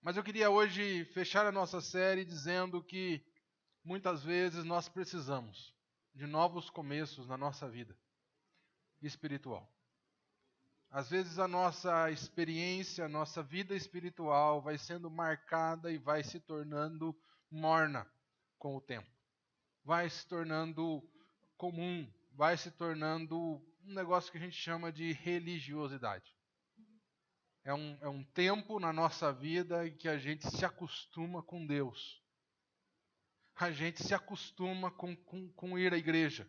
Mas eu queria hoje fechar a nossa série dizendo que muitas vezes nós precisamos de novos começos na nossa vida espiritual. Às vezes a nossa experiência, a nossa vida espiritual vai sendo marcada e vai se tornando morna com o tempo. Vai se tornando comum, vai se tornando um negócio que a gente chama de religiosidade. É um tempo na nossa vida em que a gente se acostuma com Deus. A gente se acostuma com ir à igreja.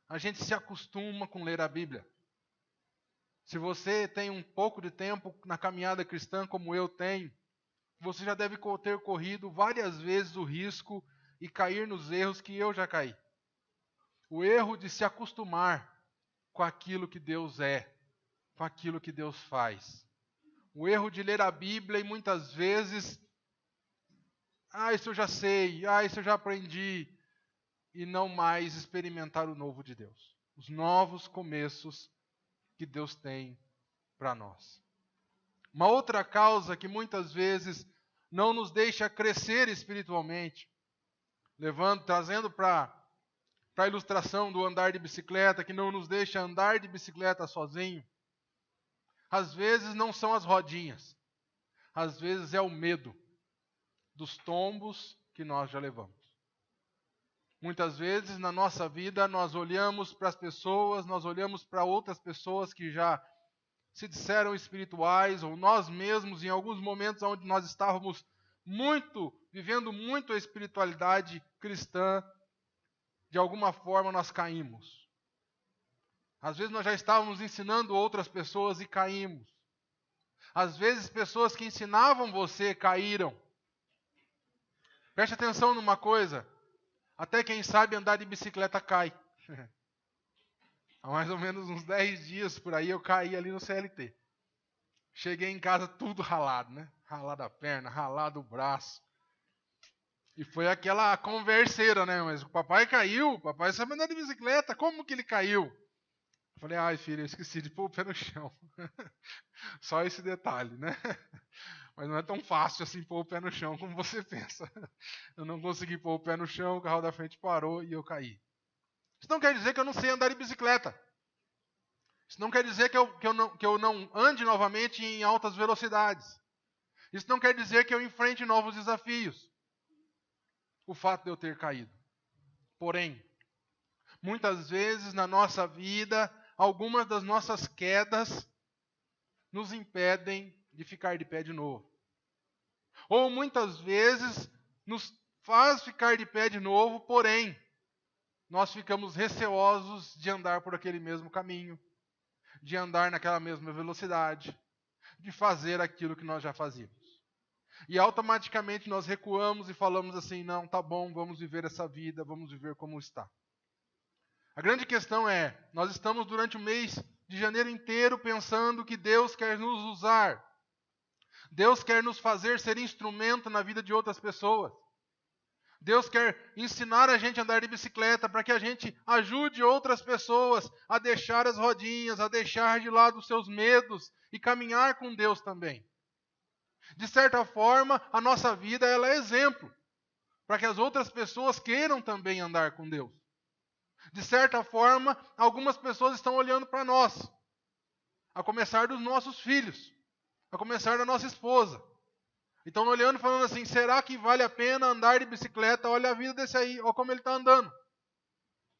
A gente se acostuma com ler a Bíblia. Se você tem um pouco de tempo na caminhada cristã, como eu tenho, você já deve ter corrido várias vezes o risco e cair nos erros que eu já caí. O erro de se acostumar com aquilo que Deus é, com aquilo que Deus faz. O erro de ler a Bíblia e muitas vezes, isso eu já sei, isso eu já aprendi, e não mais experimentar o novo de Deus. Os novos começos que Deus tem para nós. Uma outra causa que muitas vezes não nos deixa crescer espiritualmente, trazendo para a ilustração do andar de bicicleta, que não nos deixa andar de bicicleta sozinho, às vezes não são as rodinhas, às vezes é o medo dos tombos que nós já levamos. Muitas vezes na nossa vida nós olhamos para as pessoas, nós olhamos para outras pessoas que já se disseram espirituais, ou nós mesmos, em alguns momentos onde nós estávamos vivendo muito a espiritualidade cristã, de alguma forma nós caímos. Às vezes nós já estávamos ensinando outras pessoas e caímos. Às vezes pessoas que ensinavam você caíram. Preste atenção numa coisa, até quem sabe andar de bicicleta cai. Há mais ou menos uns 10 dias por aí eu caí ali no CLT. Cheguei em casa tudo ralado, né? Ralado a perna, ralado o braço. E foi aquela converseira, né? Mas o papai caiu, o papai sabe andar de bicicleta, como que ele caiu? Eu falei, ai filho, eu esqueci de pôr o pé no chão. Só esse detalhe, né? Mas não é tão fácil assim pôr o pé no chão como você pensa. Eu não consegui pôr o pé no chão, o carro da frente parou e eu caí. Isso não quer dizer que eu não sei andar de bicicleta. Isso não quer dizer que eu não ande novamente em altas velocidades. Isso não quer dizer que eu enfrente novos desafios. O fato de eu ter caído. Porém, muitas vezes na nossa vida, algumas das nossas quedas nos impedem de ficar de pé de novo. Ou muitas vezes nos faz ficar de pé de novo, porém, nós ficamos receosos de andar por aquele mesmo caminho, de andar naquela mesma velocidade, de fazer aquilo que nós já fazíamos. E automaticamente nós recuamos e falamos assim, não, tá bom, vamos viver essa vida, vamos viver como está. A grande questão é, nós estamos durante o mês de janeiro inteiro pensando que Deus quer nos usar. Deus quer nos fazer ser instrumento na vida de outras pessoas. Deus quer ensinar a gente a andar de bicicleta para que a gente ajude outras pessoas a deixar as rodinhas, a deixar de lado os seus medos e caminhar com Deus também. De certa forma, a nossa vida ela é exemplo para que as outras pessoas queiram também andar com Deus. De certa forma, algumas pessoas estão olhando para nós, a começar dos nossos filhos, a começar da nossa esposa. Estão olhando e falando assim, será que vale a pena andar de bicicleta? Olha a vida desse aí, olha como ele está andando.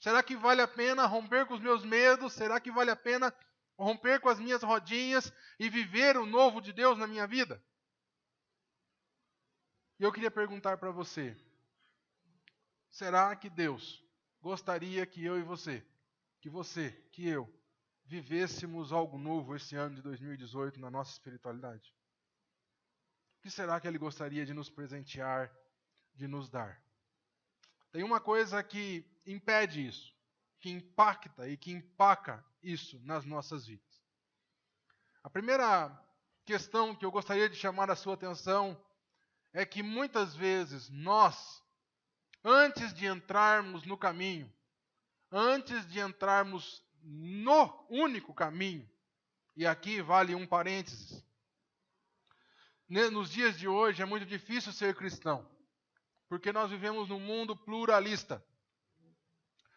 Será que vale a pena romper com os meus medos? Será que vale a pena romper com as minhas rodinhas e viver o novo de Deus na minha vida? E eu queria perguntar para você, será que Deus gostaria que eu e você, que eu, vivêssemos algo novo esse ano de 2018 na nossa espiritualidade? O que será que Ele gostaria de nos presentear, de nos dar? Tem uma coisa que impede isso, que impacta e que empaca isso nas nossas vidas. A primeira questão que eu gostaria de chamar a sua atenção é que muitas vezes nós, antes de entrarmos no caminho, antes de entrarmos no único caminho, e aqui vale um parênteses, nos dias de hoje é muito difícil ser cristão, porque nós vivemos num mundo pluralista,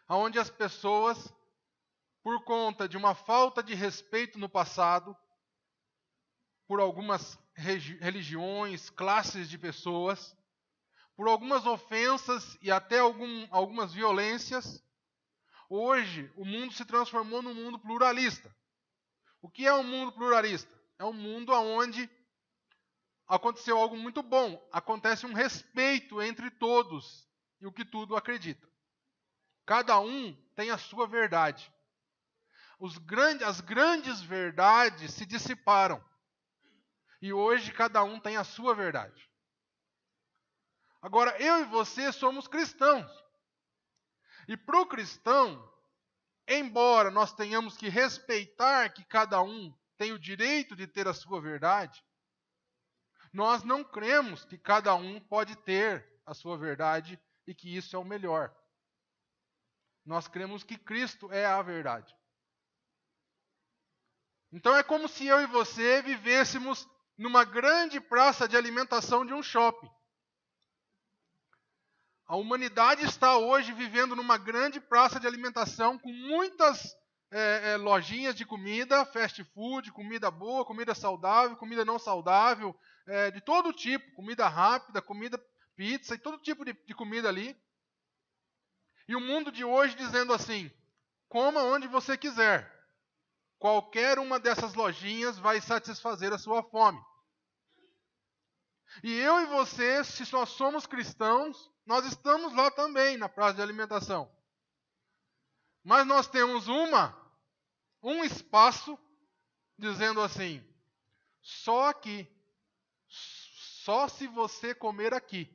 onde as pessoas, por conta de uma falta de respeito no passado, por algumas religiões, classes de pessoas, por algumas ofensas e até algumas violências, hoje o mundo se transformou num mundo pluralista. O que é um mundo pluralista? É um mundo onde aconteceu algo muito bom. Acontece um respeito entre todos e o que tudo acredita. Cada um tem a sua verdade. As grandes verdades se dissiparam. E hoje cada um tem a sua verdade. Agora, eu e você somos cristãos. E para o cristão, embora nós tenhamos que respeitar que cada um tem o direito de ter a sua verdade, nós não cremos que cada um pode ter a sua verdade e que isso é o melhor. Nós cremos que Cristo é a verdade. Então é como se eu e você vivêssemos numa grande praça de alimentação de um shopping. A humanidade está hoje vivendo numa grande praça de alimentação com muitas lojinhas de comida, fast food, comida boa, comida saudável, comida não saudável, de todo tipo, comida rápida, comida pizza e todo tipo de comida ali. E o mundo de hoje dizendo assim, coma onde você quiser. Qualquer uma dessas lojinhas vai satisfazer a sua fome. E eu e você, se nós somos cristãos, nós estamos lá também na praça de alimentação. Mas nós temos um espaço dizendo assim, só aqui, só se você comer aqui,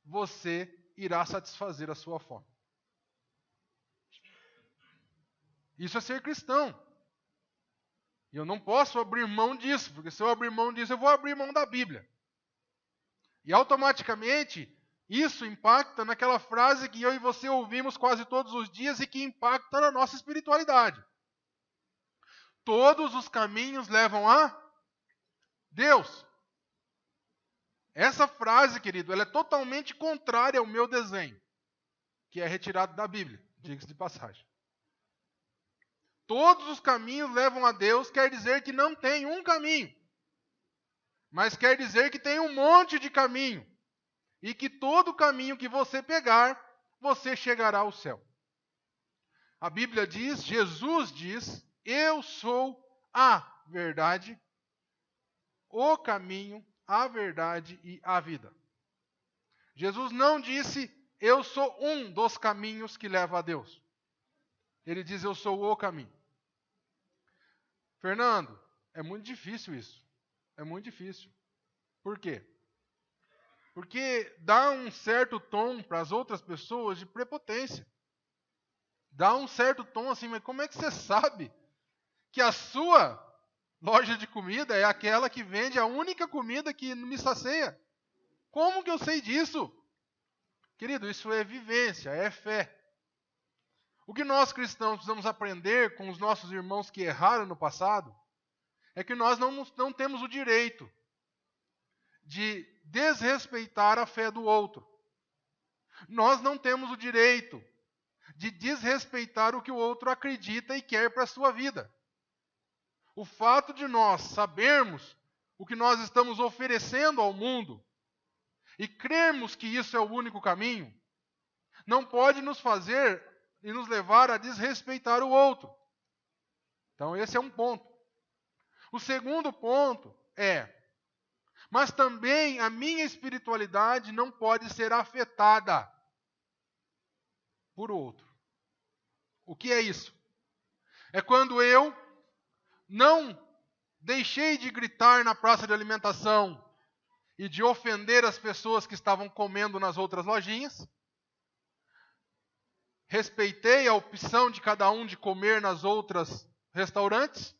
você irá satisfazer a sua fome. Isso é ser cristão. E eu não posso abrir mão disso, porque se eu abrir mão disso, eu vou abrir mão da Bíblia. E automaticamente, isso impacta naquela frase que eu e você ouvimos quase todos os dias e que impacta na nossa espiritualidade. Todos os caminhos levam a Deus. Essa frase, querido, ela é totalmente contrária ao meu desenho, que é retirado da Bíblia, diga-se de passagem. Todos os caminhos levam a Deus quer dizer que não tem um caminho, mas quer dizer que tem um monte de caminho. E que todo caminho que você pegar, você chegará ao céu. A Bíblia diz, Jesus diz, eu sou a verdade, o caminho, a verdade e a vida. Jesus não disse, eu sou um dos caminhos que leva a Deus. Ele diz, eu sou o caminho. Fernando, é muito difícil isso. É muito difícil. Por quê? Porque dá um certo tom para as outras pessoas de prepotência. Dá um certo tom assim, mas como é que você sabe que a sua loja de comida é aquela que vende a única comida que me sacia? Como que eu sei disso? Querido, isso é vivência, é fé. O que nós cristãos precisamos aprender com os nossos irmãos que erraram no passado é que nós não temos o direito de desrespeitar a fé do outro. Nós não temos o direito de desrespeitar o que o outro acredita e quer para a sua vida. O fato de nós sabermos o que nós estamos oferecendo ao mundo e crermos que isso é o único caminho, não pode nos fazer e nos levar a desrespeitar o outro. Então esse é um ponto. O segundo ponto mas também a minha espiritualidade não pode ser afetada por outro. O que é isso? É quando eu não deixei de gritar na praça de alimentação e de ofender as pessoas que estavam comendo nas outras lojinhas. Respeitei a opção de cada um de comer nas outras restaurantes.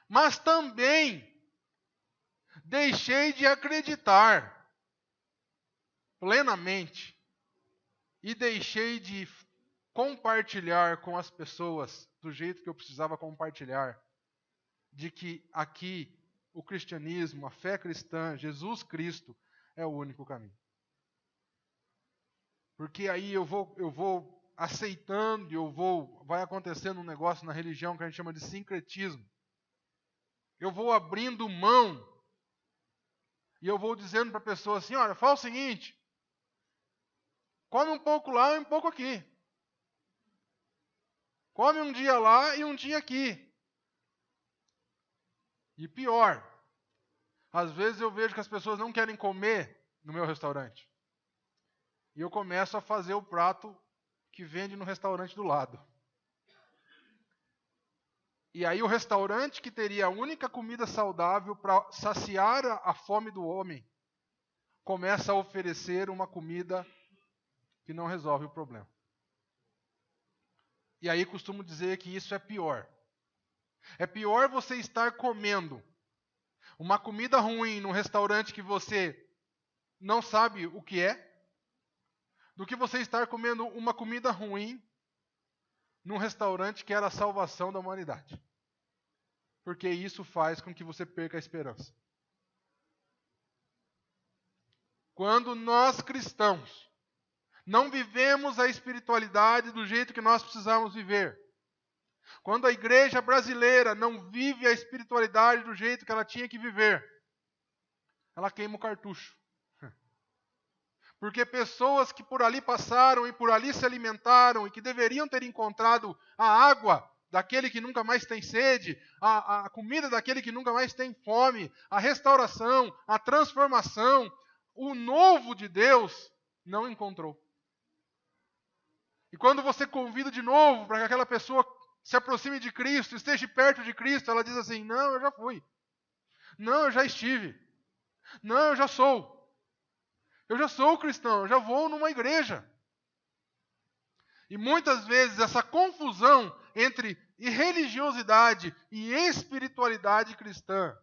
Mas também deixei de acreditar plenamente e deixei de compartilhar com as pessoas do jeito que eu precisava compartilhar, de que aqui o cristianismo, a fé cristã, Jesus Cristo é o único caminho. Porque aí eu vou aceitando, vai acontecendo um negócio na religião que a gente chama de sincretismo. Eu vou abrindo mão e eu vou dizendo para a pessoa assim, olha, fala o seguinte, come um pouco lá e um pouco aqui. Come um dia lá e um dia aqui. E pior, às vezes eu vejo que as pessoas não querem comer no meu restaurante. E eu começo a fazer o prato que vende no restaurante do lado. E aí o restaurante que teria a única comida saudável para saciar a fome do homem, começa a oferecer uma comida que não resolve o problema. E aí costumo dizer que isso é pior. É pior você estar comendo uma comida ruim num restaurante que você não sabe o que é, do que você estar comendo uma comida ruim num restaurante que era a salvação da humanidade. Porque isso faz com que você perca a esperança. Quando nós cristãos não vivemos a espiritualidade do jeito que nós precisamos viver, quando a igreja brasileira não vive a espiritualidade do jeito que ela tinha que viver, ela queima o cartucho. Porque pessoas que por ali passaram e por ali se alimentaram e que deveriam ter encontrado a água daquele que nunca mais tem sede, a comida daquele que nunca mais tem fome, a restauração, a transformação, o novo de Deus, não encontrou. E quando você convida de novo para que aquela pessoa se aproxime de Cristo, esteja perto de Cristo, ela diz assim, não, eu já fui. Não, eu já estive. Não, eu já sou. Eu já sou cristão, eu já vou numa igreja. E muitas vezes essa confusão entre religiosidade e espiritualidade cristã,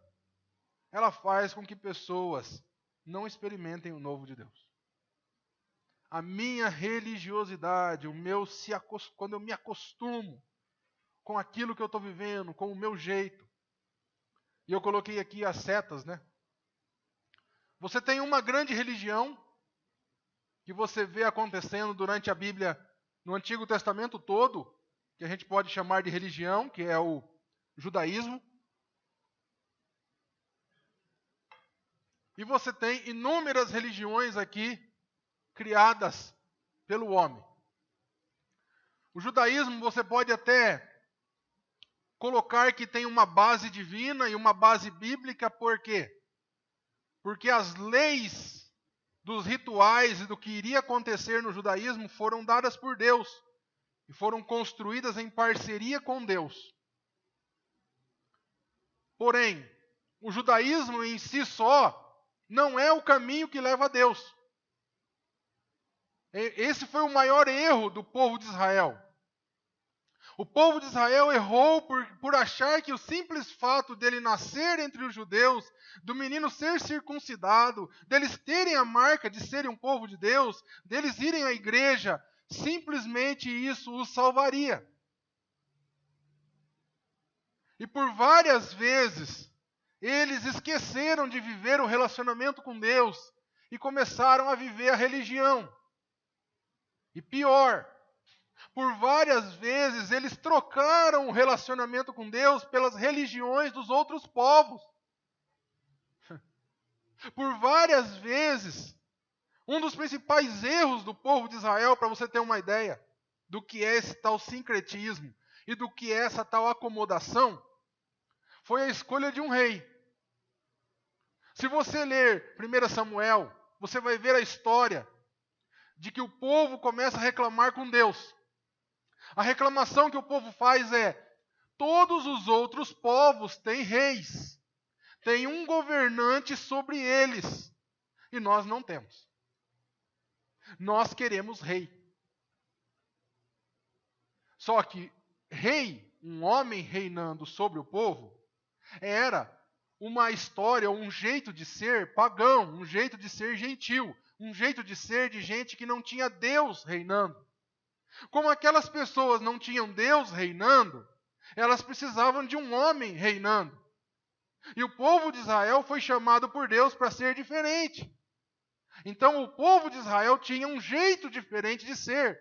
ela faz com que pessoas não experimentem o novo de Deus. A minha religiosidade, quando eu me acostumo com aquilo que eu estou vivendo, com o meu jeito. E eu coloquei aqui as setas, né? Você tem uma grande religião que você vê acontecendo durante a Bíblia, no Antigo Testamento todo, que a gente pode chamar de religião, que é o judaísmo. E você tem inúmeras religiões aqui criadas pelo homem. O judaísmo você pode até colocar que tem uma base divina e uma base bíblica, por quê? Porque as leis dos rituais e do que iria acontecer no judaísmo foram dadas por Deus e foram construídas em parceria com Deus. Porém, o judaísmo em si só não é o caminho que leva a Deus. Esse foi o maior erro do povo de Israel. O povo de Israel errou por achar que o simples fato dele nascer entre os judeus, do menino ser circuncidado, deles terem a marca de serem um povo de Deus, deles irem à igreja, simplesmente isso os salvaria. E por várias vezes, eles esqueceram de viver o relacionamento com Deus e começaram a viver a religião. E pior, por várias vezes eles trocaram o relacionamento com Deus pelas religiões dos outros povos. Por várias vezes, um dos principais erros do povo de Israel, para você ter uma ideia do que é esse tal sincretismo e do que é essa tal acomodação, foi a escolha de um rei. Se você ler 1 Samuel, você vai ver a história de que o povo começa a reclamar com Deus. A reclamação que o povo faz é: todos os outros povos têm reis, têm um governante sobre eles, e nós não temos. Nós queremos rei. Só que rei, um homem reinando sobre o povo, era uma história, um jeito de ser pagão, um jeito de ser gentil, um jeito de ser de gente que não tinha Deus reinando. Como aquelas pessoas não tinham Deus reinando, elas precisavam de um homem reinando. E o povo de Israel foi chamado por Deus para ser diferente. Então o povo de Israel tinha um jeito diferente de ser.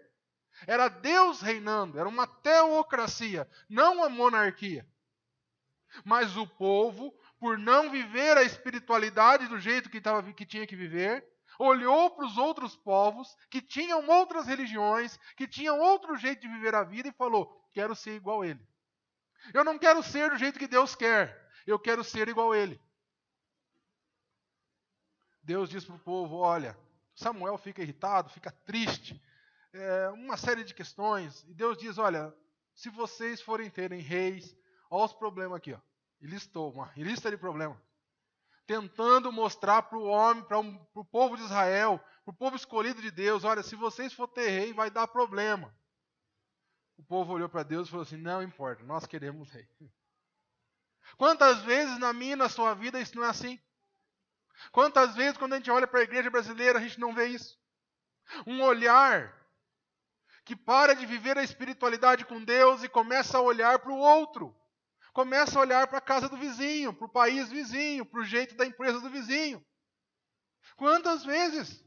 Era Deus reinando, era uma teocracia, não uma monarquia. Mas o povo, por não viver a espiritualidade do jeito que tinha que viver, olhou para os outros povos que tinham outras religiões, que tinham outro jeito de viver a vida e falou: quero ser igual a ele. Eu não quero ser do jeito que Deus quer, eu quero ser igual a ele. Deus diz para o povo: olha, Samuel fica irritado, fica triste, uma série de questões. E Deus diz: olha, se vocês forem terem reis, olha os problemas aqui, ó. E listou uma lista de problemas. Tentando mostrar para o homem, para o povo de Israel, para o povo escolhido de Deus: olha, se vocês for ter rei, vai dar problema. O povo olhou para Deus e falou assim: não importa, nós queremos rei. Quantas vezes na minha e na sua vida isso não é assim? Quantas vezes quando a gente olha para a igreja brasileira, a gente não vê isso? Um olhar que para de viver a espiritualidade com Deus e começa a olhar para o outro. Começa a olhar para a casa do vizinho, para o país vizinho, para o jeito da empresa do vizinho. Quantas vezes?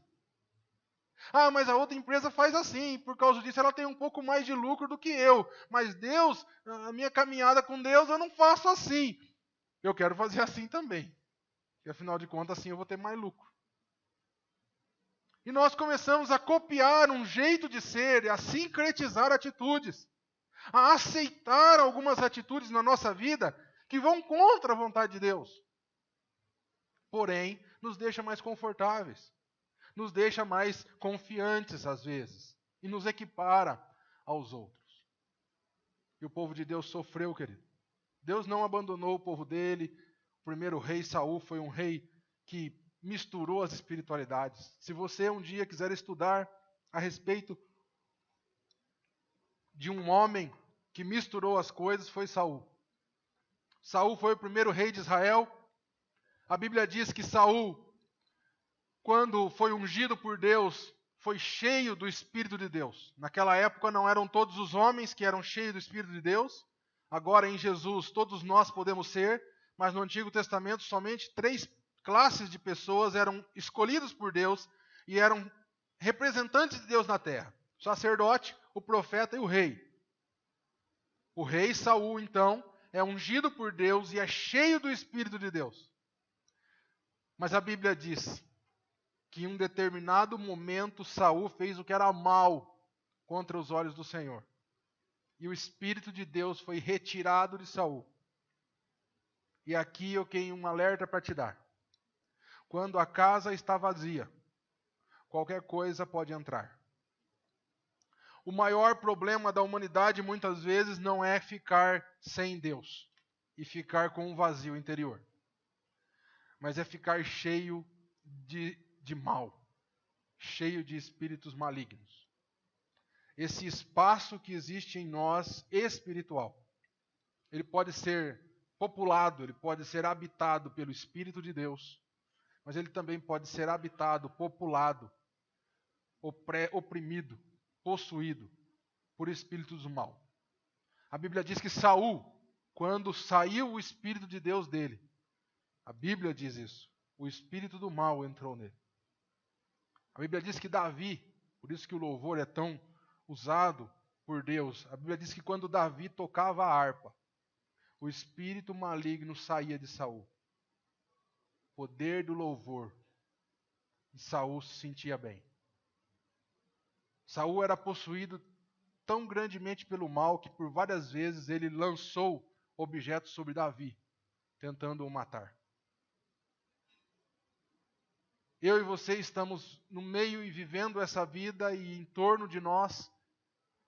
Ah, mas a outra empresa faz assim, por causa disso ela tem um pouco mais de lucro do que eu. Mas Deus, a minha caminhada com Deus, eu não faço assim. Eu quero fazer assim também. E afinal de contas, assim eu vou ter mais lucro. E nós começamos a copiar um jeito de ser, a sincretizar atitudes, a aceitar algumas atitudes na nossa vida que vão contra a vontade de Deus. Porém, nos deixa mais confortáveis, nos deixa mais confiantes às vezes e nos equipara aos outros. E o povo de Deus sofreu, querido. Deus não abandonou o povo dele. O primeiro rei, Saul, foi um rei que misturou as espiritualidades. Se você um dia quiser estudar a respeito de um homem que misturou as coisas, foi Saul. Saul foi o primeiro rei de Israel. A Bíblia diz que Saul, quando foi ungido por Deus, foi cheio do Espírito de Deus. Naquela época não eram todos os homens que eram cheios do Espírito de Deus. Agora em Jesus todos nós podemos ser, mas no Antigo Testamento somente 3 classes de pessoas eram escolhidos por Deus e eram representantes de Deus na terra: o sacerdote, o profeta e o rei. O rei Saul, então, é ungido por Deus e é cheio do Espírito de Deus. Mas a Bíblia diz que em um determinado momento Saul fez o que era mal contra os olhos do Senhor. E o Espírito de Deus foi retirado de Saul. E aqui eu tenho um alerta para te dar. Quando a casa está vazia, qualquer coisa pode entrar. O maior problema da humanidade muitas vezes não é ficar sem Deus e ficar com um vazio interior, mas é ficar cheio de mal, cheio de espíritos malignos. Esse espaço que existe em nós, espiritual, ele pode ser populado, ele pode ser habitado pelo Espírito de Deus, mas ele também pode ser habitado, populado, oprimido, possuído por espíritos do mal. A Bíblia diz que Saul, quando saiu o Espírito de Deus dele, a Bíblia diz isso, o espírito do mal entrou nele. A Bíblia diz que Davi, por isso que o louvor é tão usado por Deus, a Bíblia diz que quando Davi tocava a harpa, o espírito maligno saía de Saul. O poder do louvor. E Saul se sentia bem. Saul era possuído tão grandemente pelo mal que por várias vezes ele lançou objetos sobre Davi, tentando o matar. Eu e você estamos no meio e vivendo essa vida e em torno de nós.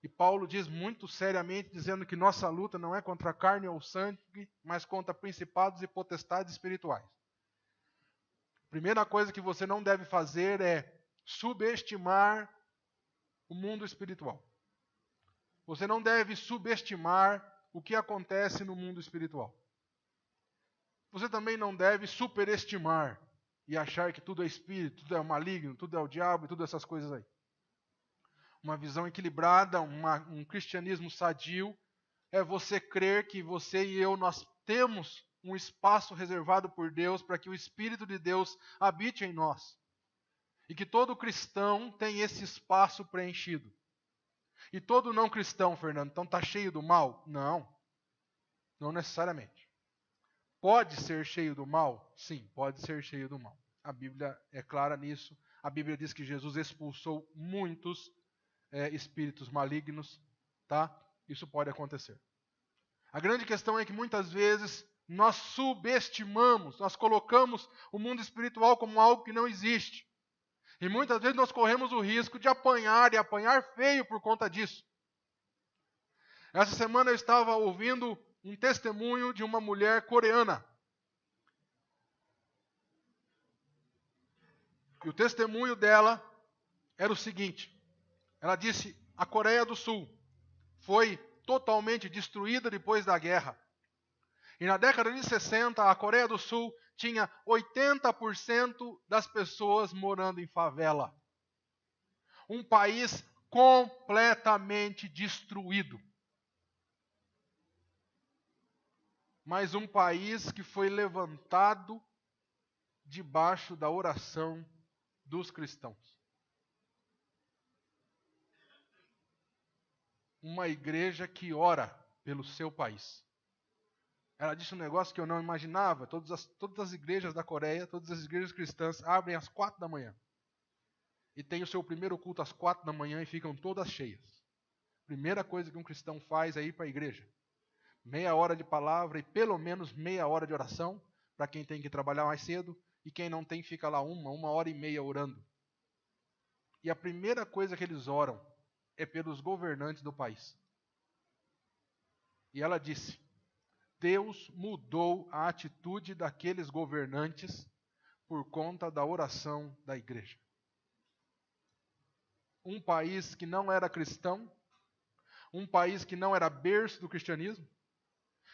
E Paulo diz muito seriamente, dizendo que nossa luta não é contra a carne ou sangue, mas contra principados e potestades espirituais. A primeira coisa que você não deve fazer é subestimar o mundo espiritual. Você não deve subestimar o que acontece no mundo espiritual. Você também não deve superestimar e achar que tudo é espírito, tudo é maligno, tudo é o diabo e tudo essas coisas aí. Uma visão equilibrada, um cristianismo sadio, é você crer que você e eu, nós temos um espaço reservado por Deus para que o Espírito de Deus habite em nós. E que todo cristão tem esse espaço preenchido. E todo não cristão, Fernando, então está cheio do mal? Não, não necessariamente. Pode ser cheio do mal? Sim, pode ser cheio do mal. A Bíblia é clara nisso. A Bíblia diz que Jesus expulsou muitos espíritos malignos, tá? Isso pode acontecer. A grande questão é que muitas vezes nós subestimamos, nós colocamos o mundo espiritual como algo que não existe. E muitas vezes nós corremos o risco de apanhar, e apanhar feio por conta disso. Essa semana eu estava ouvindo um testemunho de uma mulher coreana. E o testemunho dela era o seguinte. Ela disse: a Coreia do Sul foi totalmente destruída depois da guerra. E na década de 60, a Coreia do Sul tinha 80% das pessoas morando em favela. Um país completamente destruído. Mas um país que foi levantado debaixo da oração dos cristãos. Uma igreja que ora pelo seu país. Ela disse um negócio que eu não imaginava. Todas as igrejas da Coreia, todas as igrejas cristãs abrem às 4 da manhã. E tem o seu primeiro culto às 4 da manhã e ficam todas cheias. Primeira coisa que um cristão faz é ir para a igreja. Meia hora de palavra e pelo menos meia hora de oração, para quem tem que trabalhar mais cedo, e quem não tem fica lá uma hora e meia orando. E a primeira coisa que eles oram é pelos governantes do país. E ela disse: Deus mudou a atitude daqueles governantes por conta da oração da igreja. Um país que não era cristão, um país que não era berço do cristianismo,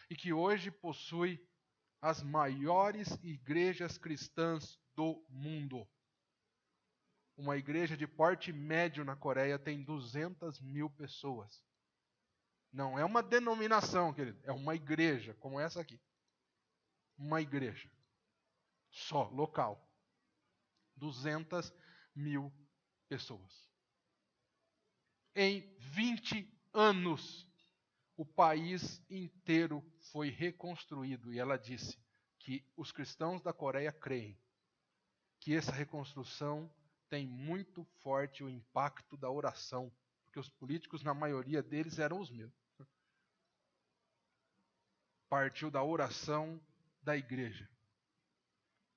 e que hoje possui as maiores igrejas cristãs do mundo. Uma igreja de porte médio na Coreia tem 200 mil pessoas. Não é uma denominação, querido, é uma igreja, como essa aqui. Uma igreja. Só, local. 200 mil pessoas. Em 20 anos, o país inteiro foi reconstruído. E ela disse que os cristãos da Coreia creem que essa reconstrução tem muito forte o impacto da oração, porque os políticos, na maioria deles, eram os mesmos. Partiu da oração da igreja.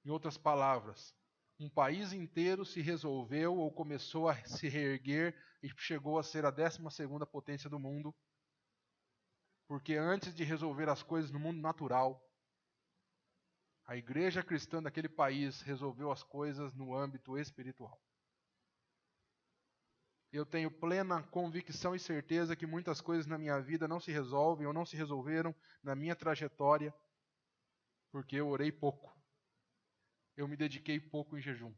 Em outras palavras, um país inteiro se resolveu ou começou a se reerguer e chegou a ser a 12ª potência do mundo, porque antes de resolver as coisas no mundo natural, a igreja cristã daquele país resolveu as coisas no âmbito espiritual. Eu tenho plena convicção e certeza que muitas coisas na minha vida não se resolvem ou não se resolveram na minha trajetória, porque eu orei pouco. Eu me dediquei pouco em jejum.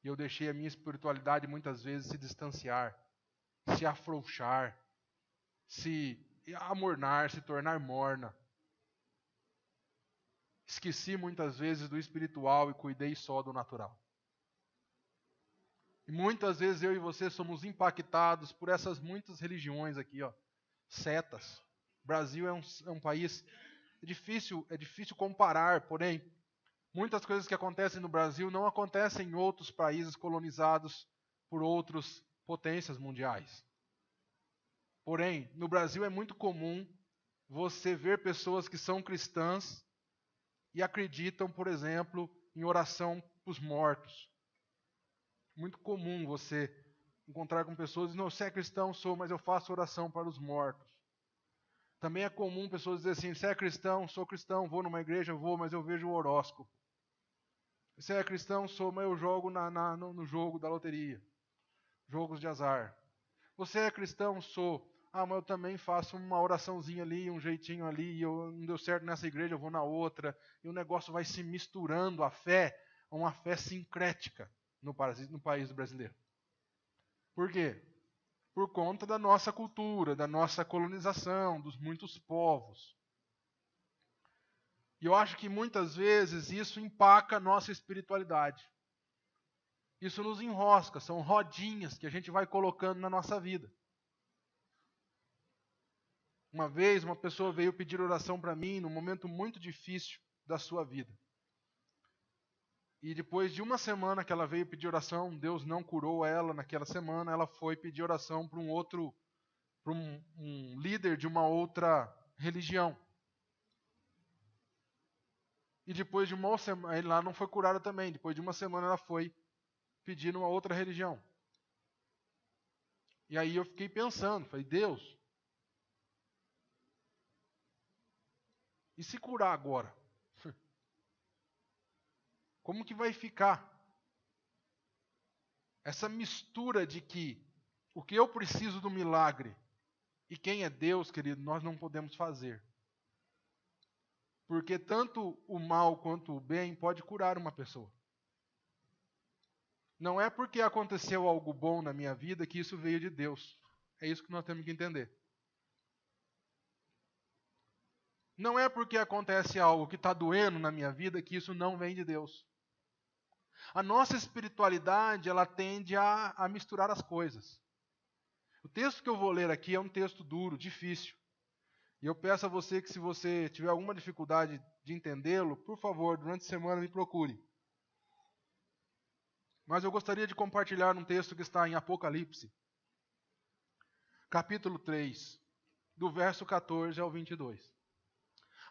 E eu deixei a minha espiritualidade muitas vezes se distanciar, se afrouxar, se amornar, se tornar morna. Esqueci muitas vezes do espiritual e cuidei só do natural. E muitas vezes eu e você somos impactados por essas muitas religiões aqui, ó, setas. O Brasil é um país, é difícil comparar, porém, muitas coisas que acontecem no Brasil não acontecem em outros países colonizados por outras potências mundiais. Porém, no Brasil é muito comum você ver pessoas que são cristãs e acreditam, por exemplo, em oração para os mortos. Muito comum você encontrar com pessoas e dizer, não, você é cristão, sou, mas eu faço oração para os mortos. Também é comum pessoas dizerem assim, você é cristão, sou cristão, vou numa igreja, vou, mas eu vejo o horóscopo. Você é cristão, sou, mas eu jogo no jogo da loteria. Jogos de azar. Você é cristão, sou. Mas eu também faço uma oraçãozinha ali, um jeitinho ali, e eu não deu certo nessa igreja, eu vou na outra. E o negócio vai se misturando, a fé, uma fé sincrética no país brasileiro. Por quê? Por conta da nossa cultura, da nossa colonização, dos muitos povos. E eu acho que muitas vezes isso empaca a nossa espiritualidade. Isso nos enrosca, são rodinhas que a gente vai colocando na nossa vida. Uma vez uma pessoa veio pedir oração para mim num momento muito difícil da sua vida. E depois de uma semana que ela veio pedir oração, Deus não curou ela naquela semana, ela foi pedir oração para um líder de uma outra religião. E depois de uma semana, lá não foi curada também, depois de uma semana ela foi pedir numa outra religião. E aí eu fiquei pensando, falei, Deus, e se curar agora? Como que vai ficar essa mistura de que o que eu preciso do milagre e quem é Deus, querido, nós não podemos fazer. Porque tanto o mal quanto o bem pode curar uma pessoa. Não é porque aconteceu algo bom na minha vida que isso veio de Deus. É isso que nós temos que entender. Não é porque acontece algo que está doendo na minha vida que isso não vem de Deus. A nossa espiritualidade, ela tende a misturar as coisas. O texto que eu vou ler aqui é um texto duro, difícil. E eu peço a você que se você tiver alguma dificuldade de entendê-lo, por favor, durante a semana me procure. Mas eu gostaria de compartilhar um texto que está em Apocalipse, capítulo 3, do verso 14 ao 22.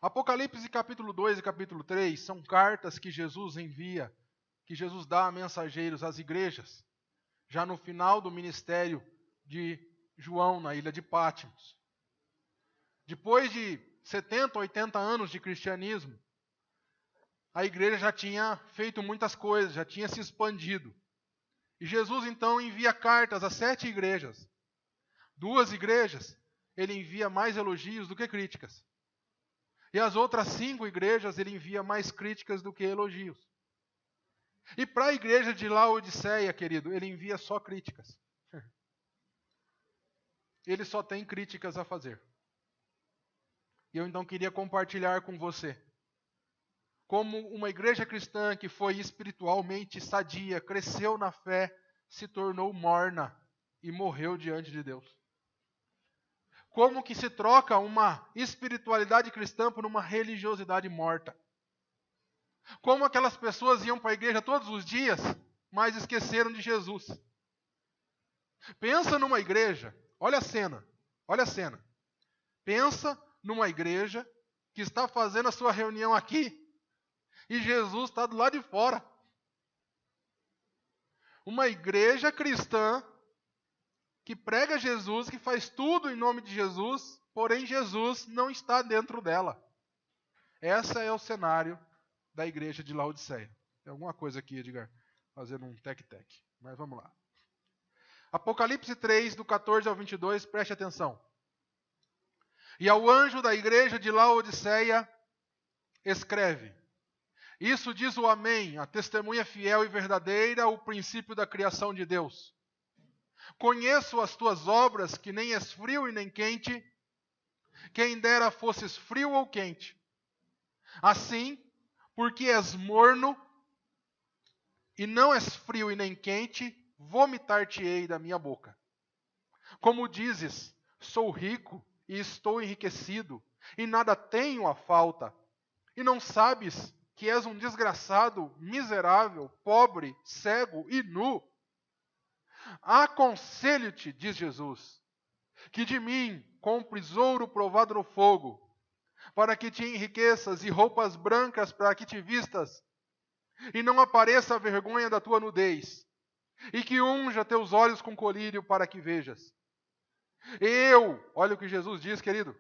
Apocalipse capítulo 2 e capítulo 3 são cartas que Jesus envia, que Jesus dá a mensageiros às igrejas, já no final do ministério de João na ilha de Patmos. Depois de 70, 80 anos de cristianismo, a igreja já tinha feito muitas coisas, já tinha se expandido. E Jesus então envia cartas a 7 igrejas. 2 igrejas, ele envia mais elogios do que críticas. E as outras 5 igrejas, ele envia mais críticas do que elogios. E para a igreja de Laodiceia, querido, ele envia só críticas. Ele só tem críticas a fazer. E eu então queria compartilhar com você como uma igreja cristã que foi espiritualmente sadia, cresceu na fé, se tornou morna e morreu diante de Deus. Como que se troca uma espiritualidade cristã por uma religiosidade morta. Como aquelas pessoas iam para a igreja todos os dias, mas esqueceram de Jesus. Pensa numa igreja, olha a cena. Pensa numa igreja que está fazendo a sua reunião aqui e Jesus está do lado de fora. Uma igreja cristã que prega Jesus, que faz tudo em nome de Jesus, porém Jesus não está dentro dela. Esse é o cenário da igreja de Laodiceia. Tem alguma coisa aqui, Edgar, fazendo um tec-tec, mas vamos lá. Apocalipse 3, do 14 ao 22, preste atenção. E ao anjo da igreja de Laodiceia, escreve: Isso diz o Amém, a testemunha fiel e verdadeira, o princípio da criação de Deus. Conheço as tuas obras, que nem és frio e nem quente, quem dera fosses frio ou quente. Assim, porque és morno e não és frio e nem quente, vomitar-te-ei da minha boca. Como dizes, sou rico e estou enriquecido, e nada tenho a falta, e não sabes que és um desgraçado, miserável, pobre, cego e nu. Aconselho-te, diz Jesus, que de mim compres ouro provado no fogo, para que te enriqueças, e roupas brancas para que te vistas, e não apareça a vergonha da tua nudez, e que unja teus olhos com colírio para que vejas. Olha o que Jesus diz, querido,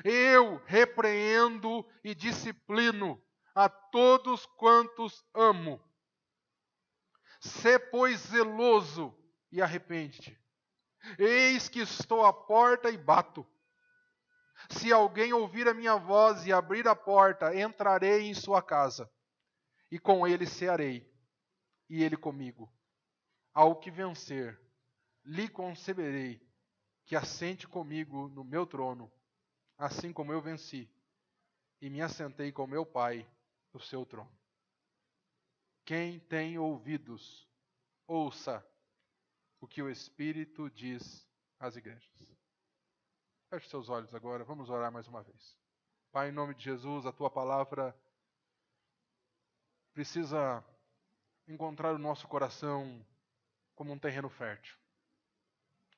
eu repreendo e disciplino a todos quantos amo. Sê, pois, zeloso e arrepende-te. Eis que estou à porta e bato. Se alguém ouvir a minha voz e abrir a porta, entrarei em sua casa, e com ele cearei, e ele comigo. Ao que vencer, lhe concederei que assente comigo no meu trono, assim como eu venci e me assentei com meu Pai no seu trono. Quem tem ouvidos, ouça o que o Espírito diz às igrejas. Feche seus olhos agora, vamos orar mais uma vez. Pai, em nome de Jesus, a Tua palavra precisa encontrar o nosso coração como um terreno fértil.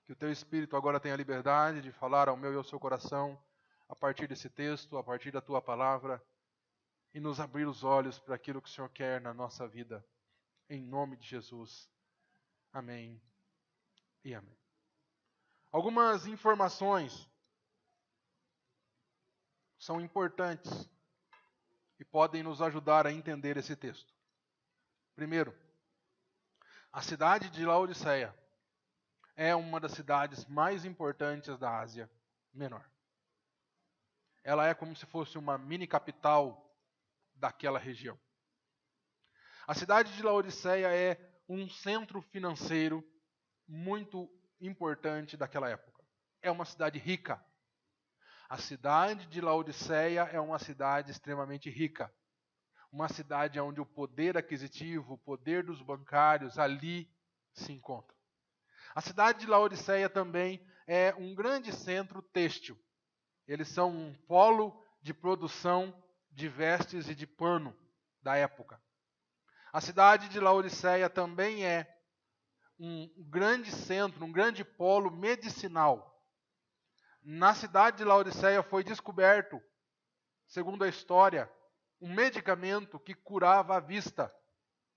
Que o Teu Espírito agora tenha liberdade de falar ao meu e ao seu coração a partir desse texto, a partir da Tua palavra, e nos abrir os olhos para aquilo que o Senhor quer na nossa vida. Em nome de Jesus. Amém e amém. Algumas informações são importantes e podem nos ajudar a entender esse texto. Primeiro, a cidade de Laodiceia é uma das cidades mais importantes da Ásia Menor. Ela é como se fosse uma mini capital daquela região. A cidade de Laodiceia é um centro financeiro muito importante daquela época. É uma cidade rica. A cidade de Laodiceia é uma cidade extremamente rica. Uma cidade onde o poder aquisitivo, o poder dos bancários ali se encontra. A cidade de Laodiceia também é um grande centro têxtil. Eles são um polo de produção de vestes e de pano da época. A cidade de Laodiceia também é um grande centro, um grande polo medicinal. Na cidade de Laodiceia foi descoberto, segundo a história, um medicamento que curava a vista,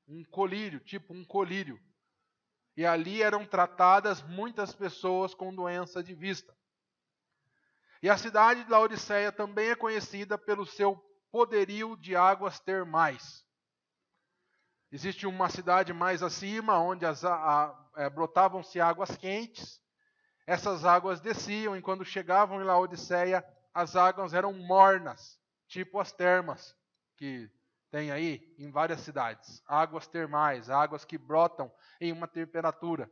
um colírio, tipo um colírio. E ali eram tratadas muitas pessoas com doença de vista. E a cidade de Laodiceia também é conhecida pelo seu poderio de águas termais. Existe uma cidade mais acima, onde brotavam-se águas quentes. Essas águas desciam, e quando chegavam em Laodiceia, as águas eram mornas, tipo as termas, que tem aí em várias cidades. Águas termais, águas que brotam em uma temperatura.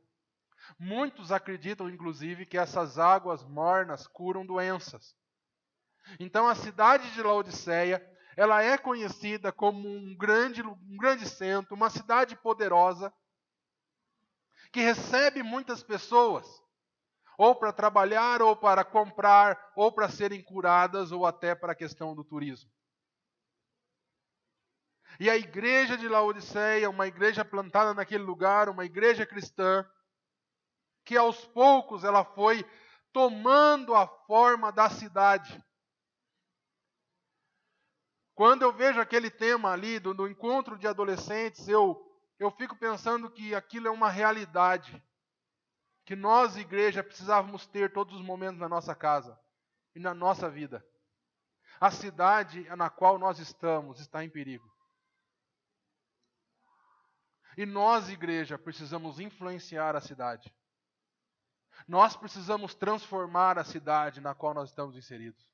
Muitos acreditam, inclusive, que essas águas mornas curam doenças. Então, a cidade de Laodiceia, ela é conhecida como um grande centro, uma cidade poderosa, que recebe muitas pessoas, ou para trabalhar, ou para comprar, ou para serem curadas, ou até para a questão do turismo. E a igreja de Laodiceia, uma igreja plantada naquele lugar, uma igreja cristã, que aos poucos ela foi tomando a forma da cidade. Quando eu vejo aquele tema ali do encontro de adolescentes, eu fico pensando que aquilo é uma realidade, que nós, igreja, precisávamos ter todos os momentos na nossa casa e na nossa vida. A cidade na qual nós estamos está em perigo. E nós, igreja, precisamos influenciar a cidade. Nós precisamos transformar a cidade na qual nós estamos inseridos.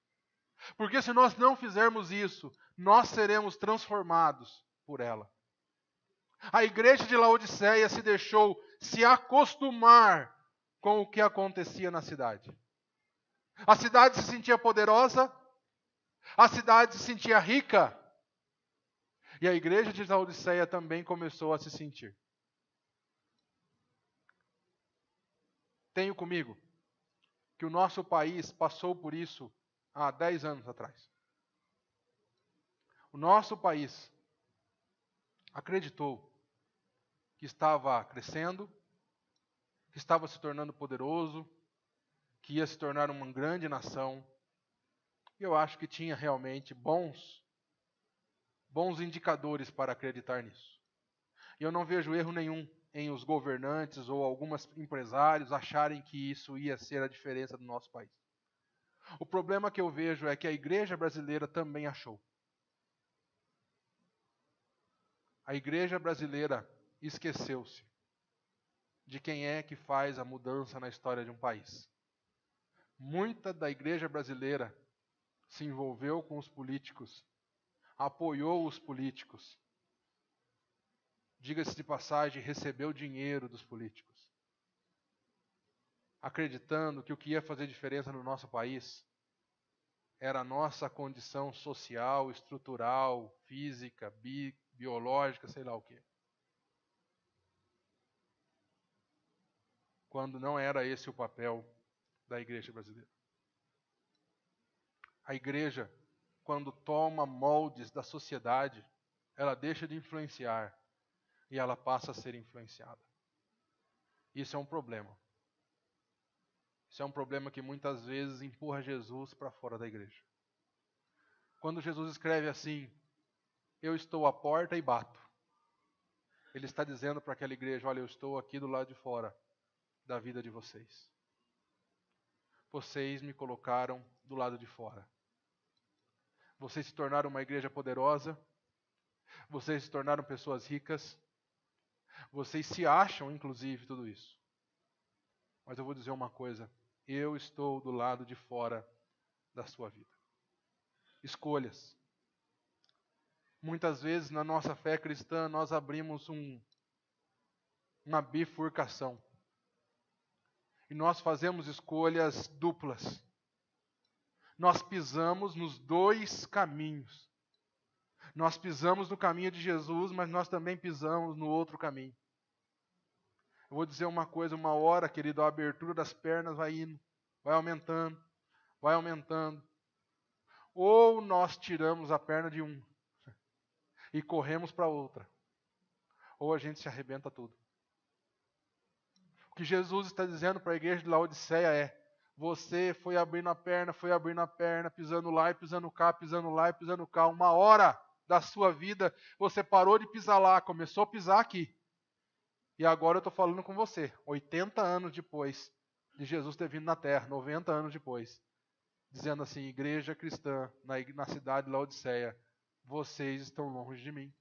Porque se nós não fizermos isso, nós seremos transformados por ela. A igreja de Laodiceia se deixou se acostumar com o que acontecia na cidade. A cidade se sentia poderosa, a cidade se sentia rica, e a igreja de Laodiceia também começou a se sentir. Tenho comigo que o nosso país passou por isso há 10 anos atrás. O nosso país acreditou que estava crescendo, que estava se tornando poderoso, que ia se tornar uma grande nação. E eu acho que tinha realmente bons indicadores para acreditar nisso. E eu não vejo erro nenhum em os governantes ou alguns empresários acharem que isso ia ser a diferença do nosso país. O problema que eu vejo é que a igreja brasileira também achou. A igreja brasileira esqueceu-se de quem é que faz a mudança na história de um país. Muita da igreja brasileira se envolveu com os políticos, apoiou os políticos. Diga-se de passagem, recebeu dinheiro dos políticos, acreditando que o que ia fazer diferença no nosso país era a nossa condição social, estrutural, física, biológica, sei lá o quê. Quando não era esse o papel da igreja brasileira. A igreja, quando toma moldes da sociedade, ela deixa de influenciar e ela passa a ser influenciada. Isso é um problema. Isso é um problema que muitas vezes empurra Jesus para fora da igreja. Quando Jesus escreve assim, eu estou à porta e bato. Ele está dizendo para aquela igreja, olha, eu estou aqui do lado de fora da vida de vocês. Vocês me colocaram do lado de fora. Vocês se tornaram uma igreja poderosa. Vocês se tornaram pessoas ricas. Vocês se acham, inclusive, tudo isso. Mas eu vou dizer uma coisa. Eu estou do lado de fora da sua vida. Escolhas. Muitas vezes, na nossa fé cristã, nós abrimos uma bifurcação. E nós fazemos escolhas duplas. Nós pisamos nos dois caminhos. Nós pisamos no caminho de Jesus, mas nós também pisamos no outro caminho. Eu vou dizer uma coisa, uma hora, querido, a abertura das pernas vai indo, vai aumentando, vai aumentando. Ou nós tiramos a perna de um e corremos para outra, ou a gente se arrebenta tudo. O que Jesus está dizendo para a igreja de Laodiceia é, você foi abrindo a perna, pisando lá e pisando cá, pisando lá e pisando cá. Uma hora da sua vida, você parou de pisar lá, começou a pisar aqui. E agora eu estou falando com você, 80 anos depois de Jesus ter vindo na terra, 90 anos depois, dizendo assim, igreja cristã na cidade de Laodiceia, vocês estão longe de mim.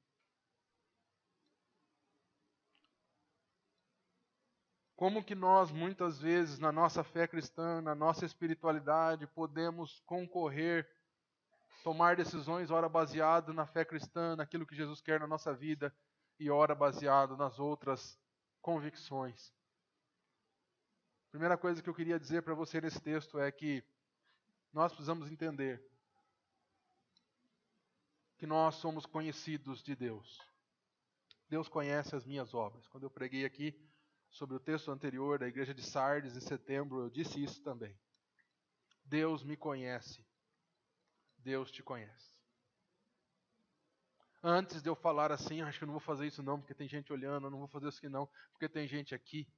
Como que nós, muitas vezes, na nossa fé cristã, na nossa espiritualidade, podemos concorrer, tomar decisões, ora baseado na fé cristã, naquilo que Jesus quer na nossa vida, e ora baseado nas outras convicções. A primeira coisa que eu queria dizer para você nesse texto é que nós precisamos entender que nós somos conhecidos de Deus. Deus conhece as minhas obras. Quando eu preguei aqui sobre o texto anterior da igreja de Sardes, em setembro, eu disse isso também. Deus me conhece. Deus te conhece. Antes de eu falar assim, acho que eu não vou fazer isso não, porque tem gente olhando, eu não vou fazer isso aqui não, porque tem gente aqui.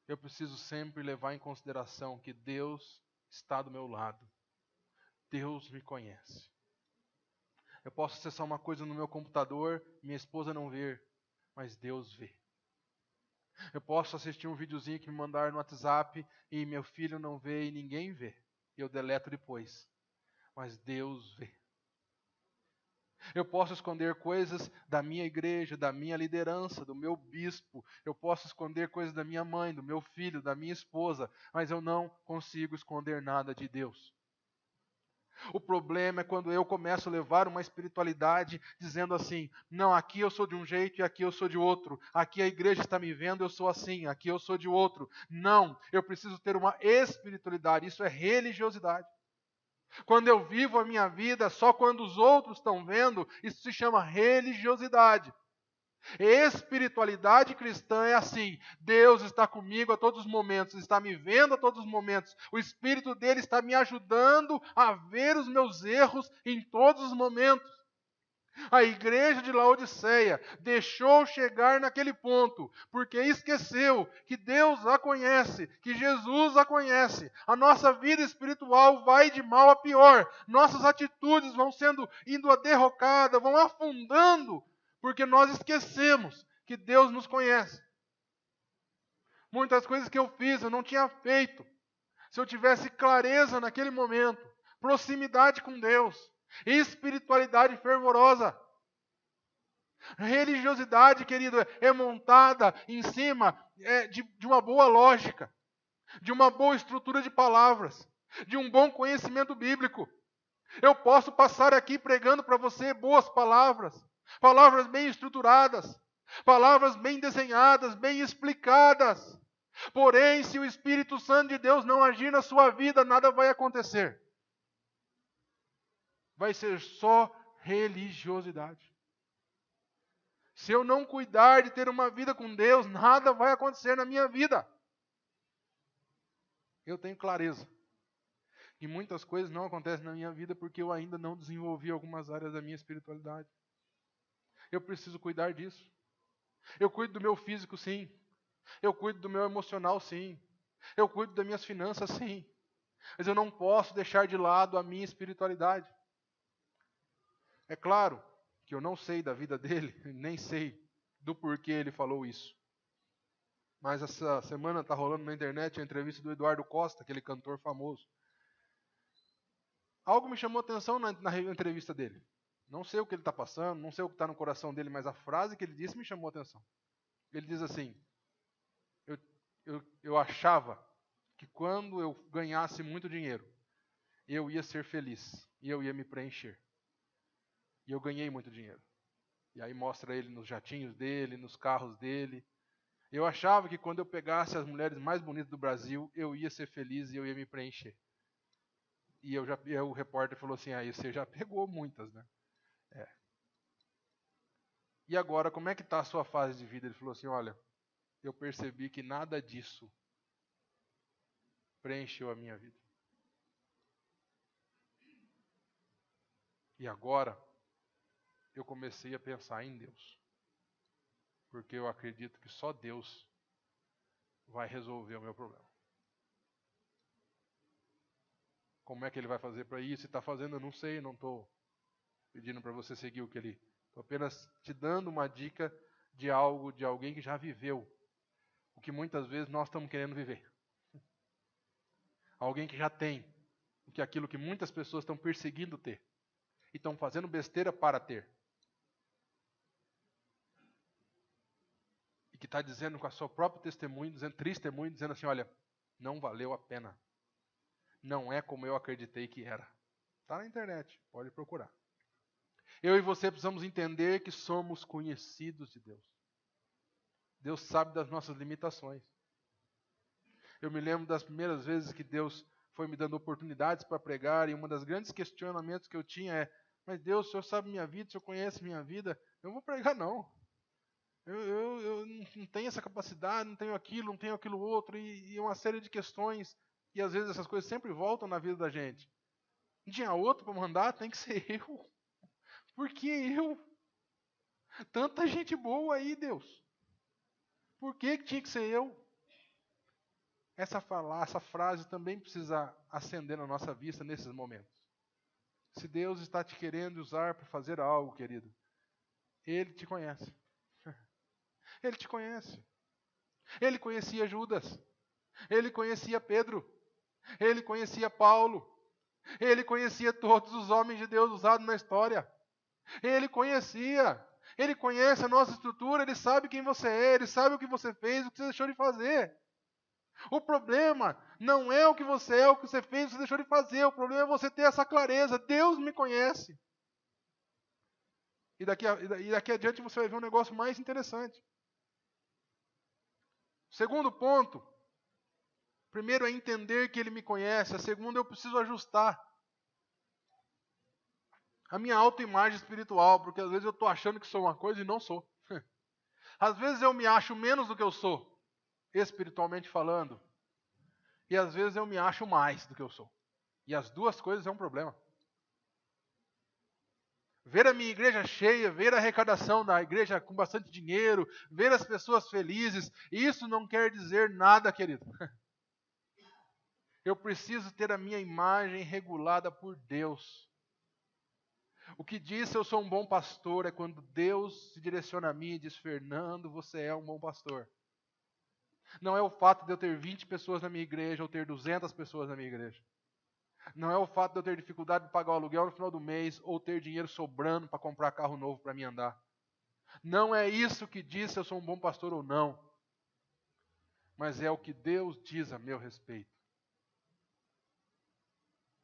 Eu preciso sempre levar em consideração que Deus está do meu lado. Deus me conhece. Eu posso acessar uma coisa no meu computador, minha esposa não ver, mas Deus vê. Eu posso assistir um videozinho que me mandaram no WhatsApp e meu filho não vê e ninguém vê. E eu deleto depois. Mas Deus vê. Eu posso esconder coisas da minha igreja, da minha liderança, do meu bispo. Eu posso esconder coisas da minha mãe, do meu filho, da minha esposa. Mas eu não consigo esconder nada de Deus. O problema é quando eu começo a levar uma espiritualidade dizendo assim, não, aqui eu sou de um jeito e aqui eu sou de outro. Aqui a igreja está me vendo, eu sou assim, aqui eu sou de outro. Não, eu preciso ter uma espiritualidade, isso é religiosidade. Quando eu vivo a minha vida só quando os outros estão vendo, isso se chama religiosidade. Espiritualidade cristã é assim, Deus está comigo a todos os momentos, está me vendo a todos os momentos, o Espírito dele está me ajudando a ver os meus erros em todos os momentos. A igreja de Laodiceia deixou chegar naquele ponto, porque esqueceu que Deus a conhece, que Jesus a conhece. A nossa vida espiritual vai de mal a pior, nossas atitudes vão indo a derrocada, vão afundando, porque nós esquecemos que Deus nos conhece. Muitas coisas que eu fiz eu não tinha feito. Se eu tivesse clareza naquele momento, proximidade com Deus, espiritualidade fervorosa. Religiosidade, querido, é montada em cima de uma boa lógica, de uma boa estrutura de palavras, de um bom conhecimento bíblico. Eu posso passar aqui pregando para você boas palavras, palavras bem estruturadas, palavras bem desenhadas, bem explicadas. Porém, se o Espírito Santo de Deus não agir na sua vida, nada vai acontecer. vai ser só religiosidade. Se eu não cuidar de ter uma vida com Deus, nada vai acontecer na minha vida. Eu tenho clareza. E muitas coisas não acontecem na minha vida porque eu ainda não desenvolvi algumas áreas da minha espiritualidade. Eu preciso cuidar disso. Eu cuido do meu físico, sim. Eu cuido do meu emocional, sim. Eu cuido das minhas finanças, sim. Mas eu não posso deixar de lado a minha espiritualidade. É claro que eu não sei da vida dele, nem sei do porquê ele falou isso. Mas essa semana está rolando na internet a entrevista do Eduardo Costa, aquele cantor famoso. Algo me chamou a atenção na entrevista dele. Não sei o que ele está passando, não sei o que está no coração dele, mas a frase que ele disse me chamou a atenção. Ele diz assim: eu achava que quando eu ganhasse muito dinheiro, eu ia ser feliz e eu ia me preencher. E eu ganhei muito dinheiro. E aí mostra ele nos jatinhos dele, nos carros dele. Eu achava que quando eu pegasse as mulheres mais bonitas do Brasil, eu ia ser feliz e eu ia me preencher. E o repórter falou assim: aí você já pegou muitas, né? É. E agora, como é que está a sua fase de vida? Ele falou assim: olha, eu percebi que nada disso preencheu a minha vida. E agora, eu comecei a pensar em Deus. Porque eu acredito que só Deus vai resolver o meu problema. Como é que ele vai fazer para isso? Se está fazendo, eu não sei, não estou pedindo para você seguir o que ele... Estou apenas te dando uma dica de algo, de alguém que já viveu o que muitas vezes nós estamos querendo viver. Alguém que já tem aquilo que muitas pessoas estão perseguindo ter. E estão fazendo besteira para ter. E que está dizendo com a sua própria testemunho, dizendo assim: olha, não valeu a pena. Não é como eu acreditei que era. Está na internet, pode procurar. Eu e você precisamos entender que somos conhecidos de Deus. Deus sabe das nossas limitações. Eu me lembro das primeiras vezes que Deus foi me dando oportunidades para pregar, e um dos grandes questionamentos que eu tinha é: mas Deus, o Senhor sabe minha vida, o Senhor conhece minha vida, eu não vou pregar não. Eu não tenho essa capacidade, não tenho aquilo outro, e uma série de questões, e às vezes essas coisas sempre voltam na vida da gente. Não tinha outro para mandar, tem que ser eu. Por que eu? Tanta gente boa aí, Deus. Por que tinha que ser eu? Essa frase também precisa acender na nossa vista nesses momentos. Se Deus está te querendo usar para fazer algo, querido, Ele te conhece. Ele te conhece. Ele conhecia Judas. Ele conhecia Pedro. Ele conhecia Paulo. Ele conhecia todos os homens de Deus usados na história. Ele conhecia. Ele conhece a nossa estrutura. Ele sabe quem você é. Ele sabe o que você fez, o que você deixou de fazer. O problema não é o que você é, o que você fez, o que você deixou de fazer. O problema é você ter essa clareza. Deus me conhece. E daqui adiante você vai ver um negócio mais interessante. Segundo ponto. Primeiro é entender que Ele me conhece. A segunda, eu preciso ajustar a minha autoimagem espiritual. Porque às vezes eu estou achando que sou uma coisa e não sou. Às vezes eu me acho menos do que eu sou, espiritualmente falando. E às vezes eu me acho mais do que eu sou. E as duas coisas é um problema. Ver a minha igreja cheia, ver a arrecadação da igreja com bastante dinheiro, ver as pessoas felizes, isso não quer dizer nada, querido. Eu preciso ter a minha imagem regulada por Deus. O que diz eu sou um bom pastor é quando Deus se direciona a mim e diz: Fernando, você é um bom pastor. Não é o fato de eu ter 20 pessoas na minha igreja ou ter 200 pessoas na minha igreja. Não é o fato de eu ter dificuldade de pagar o aluguel no final do mês ou ter dinheiro sobrando para comprar carro novo para mim andar. Não é isso que diz se eu sou um bom pastor ou não. Mas é o que Deus diz a meu respeito.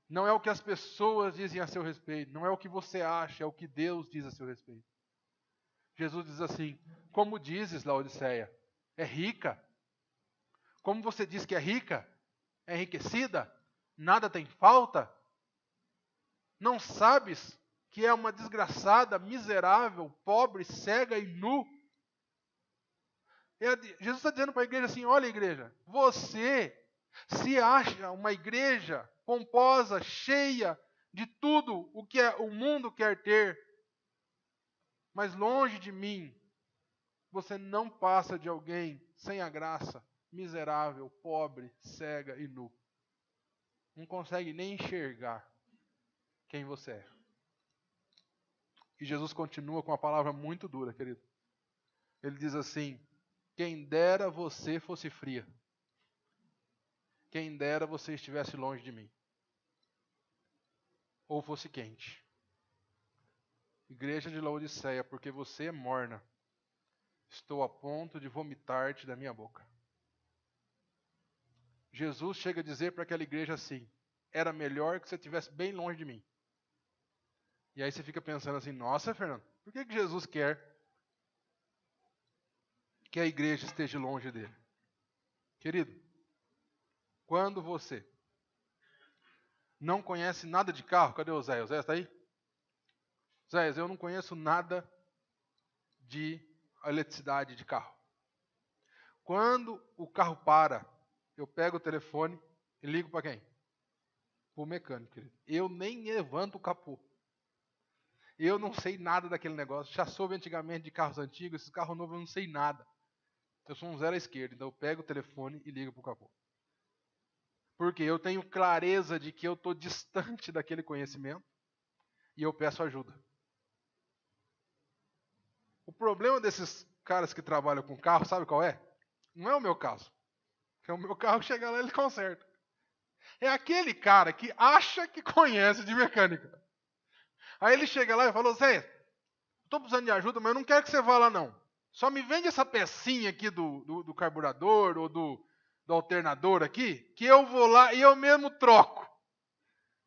Não é o que as pessoas dizem a seu respeito. Não é o que você acha, é o que Deus diz a seu respeito. Jesus diz assim: como dizes, Laodiceia, é rica. Como você diz que é rica, é enriquecida, nada tem falta. Não sabes que é uma desgraçada, miserável, pobre, cega e nu? Jesus está dizendo para a igreja assim: olha, igreja, você se acha uma igreja pomposa, cheia de tudo o que o mundo quer ter, mas longe de mim, você não passa de alguém sem a graça, miserável, pobre, cega e nu. Não consegue nem enxergar quem você é. E Jesus continua com uma palavra muito dura, querido. Ele diz assim: quem dera você fosse fria. Quem dera você estivesse longe de mim. Ou fosse quente. Igreja de Laodiceia, porque você é morna, estou a ponto de vomitar-te da minha boca. Jesus chega a dizer para aquela igreja assim: era melhor que você estivesse bem longe de mim. E aí você fica pensando assim: nossa, Fernando, por que Jesus quer que a igreja esteja longe dele? Querido, quando você não conhece nada de carro, cadê o Zé? O Zé está aí? Zé, eu não conheço nada de eletricidade de carro. Quando o carro para, eu pego o telefone e ligo para quem? Para o mecânico, querido. Eu nem levanto o capô. Eu não sei nada daquele negócio. Já soube antigamente de carros antigos, esses carros novos eu não sei nada. Eu sou um zero à esquerda, então eu pego o telefone e ligo para o capô. Porque eu tenho clareza de que eu estou distante daquele conhecimento e eu peço ajuda. O problema desses caras que trabalham com carro, sabe qual é? Não é o meu caso. Porque o meu carro chega lá e ele conserta. É aquele cara que acha que conhece de mecânica. Aí ele chega lá e fala: Zé, estou precisando de ajuda, mas eu não quero que você vá lá não. Só me vende essa pecinha aqui do carburador ou do alternador aqui, que eu vou lá e eu mesmo troco.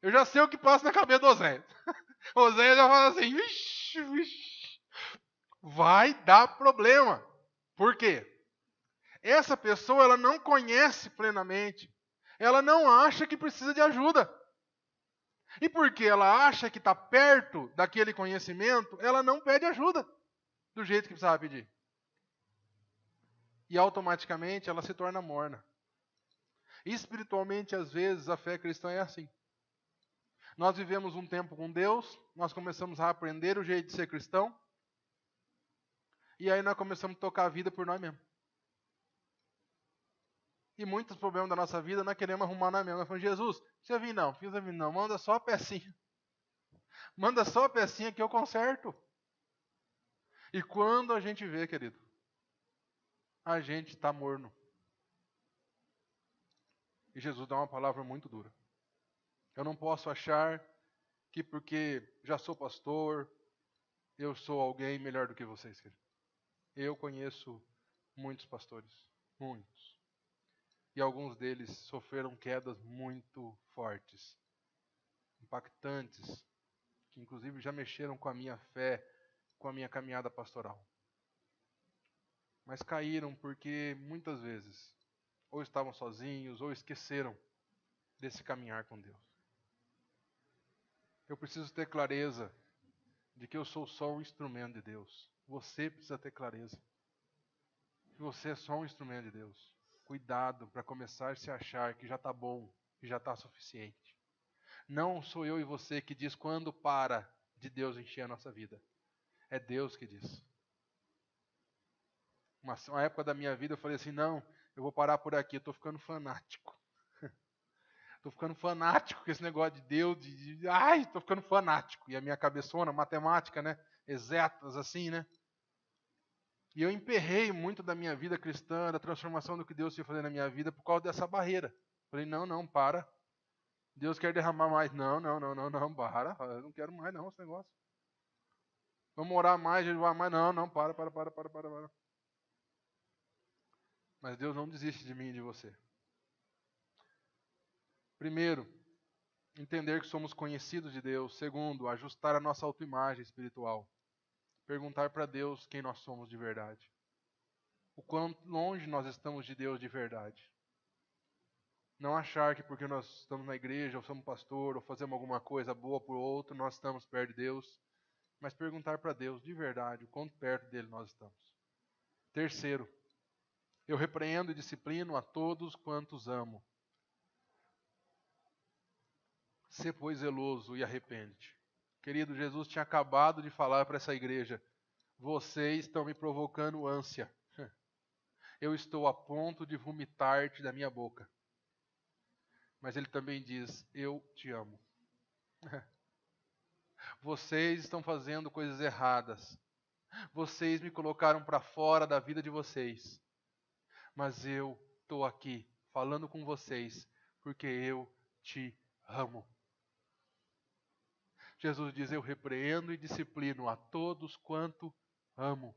Eu já sei o que passa na cabeça do Zé. O Zé já fala assim: vixi, vai dar problema. Por quê? Essa pessoa ela não conhece plenamente. Ela não acha que precisa de ajuda. E porque ela acha que está perto daquele conhecimento, ela não pede ajuda do jeito que precisava pedir. E automaticamente ela se torna morna. Espiritualmente, às vezes, a fé cristã é assim. Nós vivemos um tempo com Deus, nós começamos a aprender o jeito de ser cristão, e aí nós começamos a tocar a vida por nós mesmos. E muitos problemas da nossa vida nós queremos arrumar nós mesmos. Nós falamos: Jesus, precisa vir não, precisa vir não, manda só a pecinha. Manda só a pecinha que eu conserto. E quando a gente vê, querido, a gente está morno. E Jesus dá uma palavra muito dura. Eu não posso achar que porque já sou pastor, eu sou alguém melhor do que vocês, querido. Eu conheço muitos pastores, muitos. E alguns deles sofreram quedas muito fortes, impactantes, que inclusive já mexeram com a minha fé, com a minha caminhada pastoral. Mas caíram porque muitas vezes ou estavam sozinhos ou esqueceram desse caminhar com Deus. Eu preciso ter clareza de que eu sou só um instrumento de Deus. Você precisa ter clareza que você é só um instrumento de Deus. Cuidado para começar a se achar que já está bom, que já está suficiente. Não sou eu e você que diz quando para de Deus encher a nossa vida. É Deus que diz. Uma época da minha vida eu falei assim: não, eu vou parar por aqui, eu estou ficando fanático. Estou ficando fanático com esse negócio de Deus, estou ficando fanático. E a minha cabeçona, matemática, né? Exatas, assim, né? E eu emperrei muito da minha vida cristã, da transformação do que Deus ia fazer na minha vida por causa dessa barreira. Falei: não, para. Deus quer derramar mais. Não, para. Eu não quero mais não esse negócio. Vamos orar mais, jejuar mais. Não, para. Mas Deus não desiste de mim e de você. Primeiro, entender que somos conhecidos de Deus. Segundo, ajustar a nossa autoimagem espiritual. Perguntar para Deus quem nós somos de verdade. O quão longe nós estamos de Deus de verdade. Não achar que porque nós estamos na igreja, ou somos pastor, ou fazemos alguma coisa boa por outro, nós estamos perto de Deus. Mas perguntar para Deus, de verdade, o quanto perto dele nós estamos. Terceiro, eu repreendo e disciplino a todos quantos amo. Sê, pois, zeloso e arrepende. Querido, Jesus tinha acabado de falar para essa igreja, vocês estão me provocando ânsia. Eu estou a ponto de vomitar-te da minha boca. Mas ele também diz, eu te amo. Vocês estão fazendo coisas erradas. Vocês me colocaram para fora da vida de vocês. Mas eu estou aqui falando com vocês porque eu te amo. Jesus diz, eu repreendo e disciplino a todos quanto amo.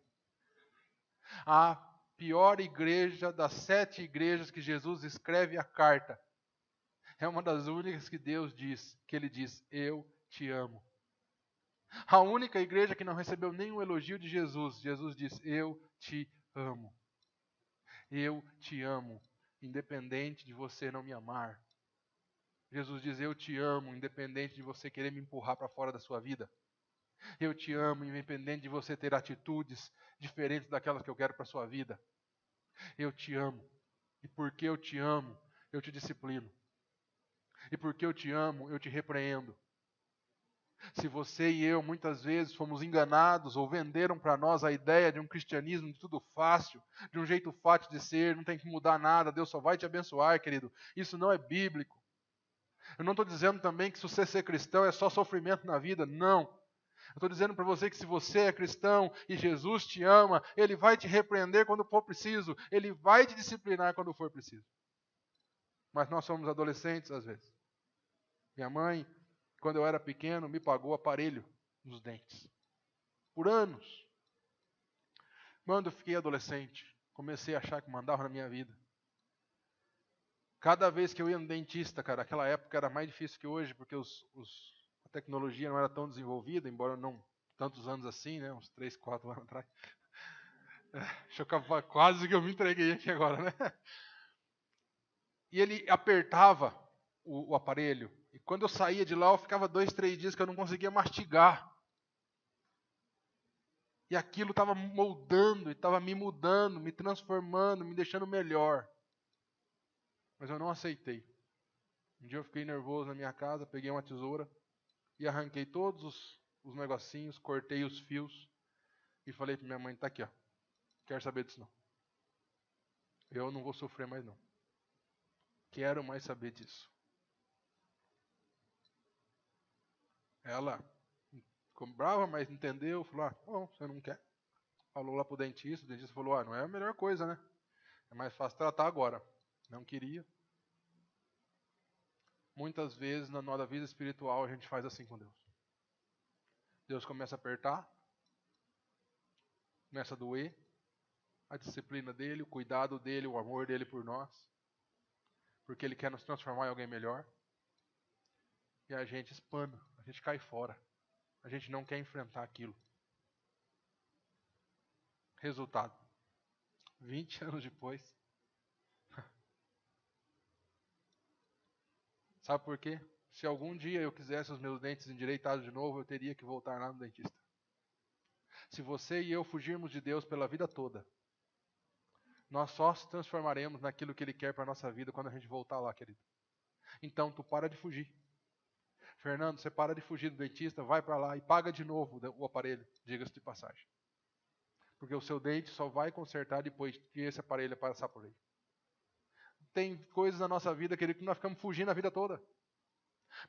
A pior igreja das 7 igrejas que Jesus escreve a carta é uma das únicas que Deus diz, que ele diz, eu te amo. A única igreja que não recebeu nenhum elogio de Jesus, Jesus diz, eu te amo. Eu te amo, independente de você não me amar. Jesus diz, eu te amo, independente de você querer me empurrar para fora da sua vida. Eu te amo, independente de você ter atitudes diferentes daquelas que eu quero para a sua vida. Eu te amo. E porque eu te amo, eu te disciplino. E porque eu te amo, eu te repreendo. Se você e eu muitas vezes fomos enganados ou venderam para nós a ideia de um cristianismo de tudo fácil, de um jeito fácil de ser, não tem que mudar nada, Deus só vai te abençoar, querido. Isso não é bíblico. Eu não estou dizendo também que se você ser cristão é só sofrimento na vida, não. Eu estou dizendo para você que se você é cristão e Jesus te ama, Ele vai te repreender quando for preciso, Ele vai te disciplinar quando for preciso. Mas nós somos adolescentes às vezes. Minha mãe, quando eu era pequeno, me pagou aparelho nos dentes. Por anos. Quando eu fiquei adolescente, comecei a achar que mandava na minha vida. Cada vez que eu ia no dentista, cara, aquela época era mais difícil que hoje, porque a tecnologia não era tão desenvolvida, embora não tantos anos assim, né, uns 3, 4 anos atrás. Quase que eu me entreguei aqui agora, né? E ele apertava o aparelho, e quando eu saía de lá, eu ficava 2, 3 dias que eu não conseguia mastigar. E aquilo estava moldando, estava me mudando, me transformando, me deixando melhor. Mas eu não aceitei. Um dia eu fiquei nervoso na minha casa, peguei uma tesoura e arranquei todos os negocinhos, cortei os fios e falei para minha mãe, tá aqui, ó. Quero saber disso não. Eu não vou sofrer mais não. Quero mais saber disso. Ela ficou brava, mas entendeu, falou, bom, você não quer. Falou lá pro dentista, o dentista falou, não é a melhor coisa, né? É mais fácil tratar agora. Não queria. Muitas vezes na nossa vida espiritual a gente faz assim com Deus. Deus começa a apertar, começa a doer, a disciplina dele, o cuidado dele, o amor dele por nós, porque ele quer nos transformar em alguém melhor. E a gente espana, a gente cai fora. A gente não quer enfrentar aquilo. Resultado, 20 anos depois. Sabe por quê? Se algum dia eu quisesse os meus dentes endireitados de novo, eu teria que voltar lá no dentista. Se você e eu fugirmos de Deus pela vida toda, nós só se transformaremos naquilo que Ele quer para a nossa vida quando a gente voltar lá, querido. Então, tu para de fugir. Fernando, você para de fugir do dentista, vai para lá e paga de novo o aparelho, diga-se de passagem. Porque o seu dente só vai consertar depois que esse aparelho passar por aí. Tem coisas na nossa vida, querido, que nós ficamos fugindo a vida toda.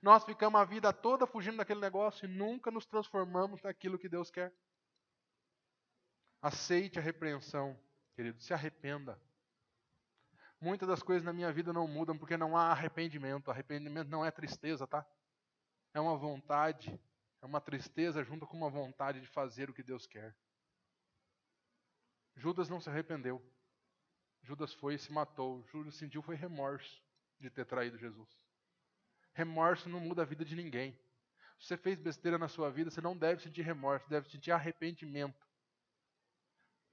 Nós ficamos a vida toda fugindo daquele negócio e nunca nos transformamos naquilo que Deus quer. Aceite a repreensão, querido, se arrependa. Muitas das coisas na minha vida não mudam porque não há arrependimento. Arrependimento não é tristeza, tá? É uma vontade, é uma tristeza junto com uma vontade de fazer o que Deus quer. Judas não se arrependeu. Judas foi e se matou. Judas sentiu foi remorso de ter traído Jesus. Remorso não muda a vida de ninguém. Se você fez besteira na sua vida, você não deve sentir remorso, deve sentir arrependimento.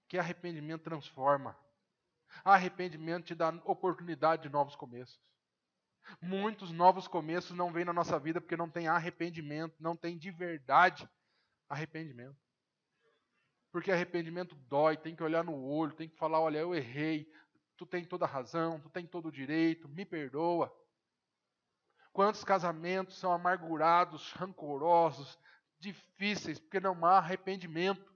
Que arrependimento transforma. Arrependimento te dá oportunidade de novos começos. Muitos novos começos não vêm na nossa vida porque não tem arrependimento, não tem de verdade arrependimento. Porque arrependimento dói, tem que olhar no olho, tem que falar, olha, eu errei, tu tem toda a razão, tu tem todo o direito, me perdoa. Quantos casamentos são amargurados, rancorosos, difíceis, porque não há arrependimento.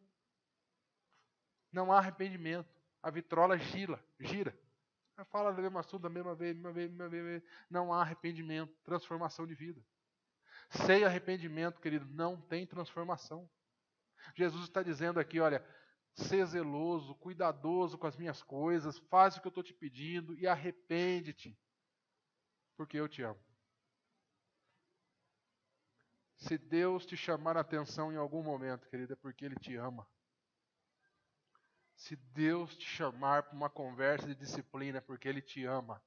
Não há arrependimento. A vitrola gira. Fala do mesmo assunto da mesma vez. Não há arrependimento, transformação de vida. Sem arrependimento, querido, não tem transformação. Jesus está dizendo aqui, olha, ser zeloso, cuidadoso com as minhas coisas, faz o que eu estou te pedindo e arrepende-te, porque eu te amo. Se Deus te chamar a atenção em algum momento, querido, é porque Ele te ama. Se Deus te chamar para uma conversa de disciplina, é porque Ele te ama.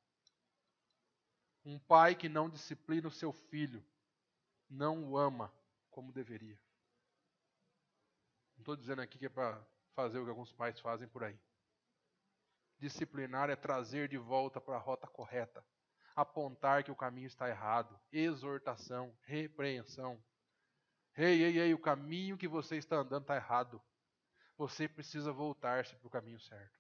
Um pai que não disciplina o seu filho, não o ama como deveria. Não estou dizendo aqui que é para fazer o que alguns pais fazem por aí. Disciplinar é trazer de volta para a rota correta. Apontar que o caminho está errado. Exortação, repreensão. Ei, o caminho que você está andando está errado. Você precisa voltar-se para o caminho certo.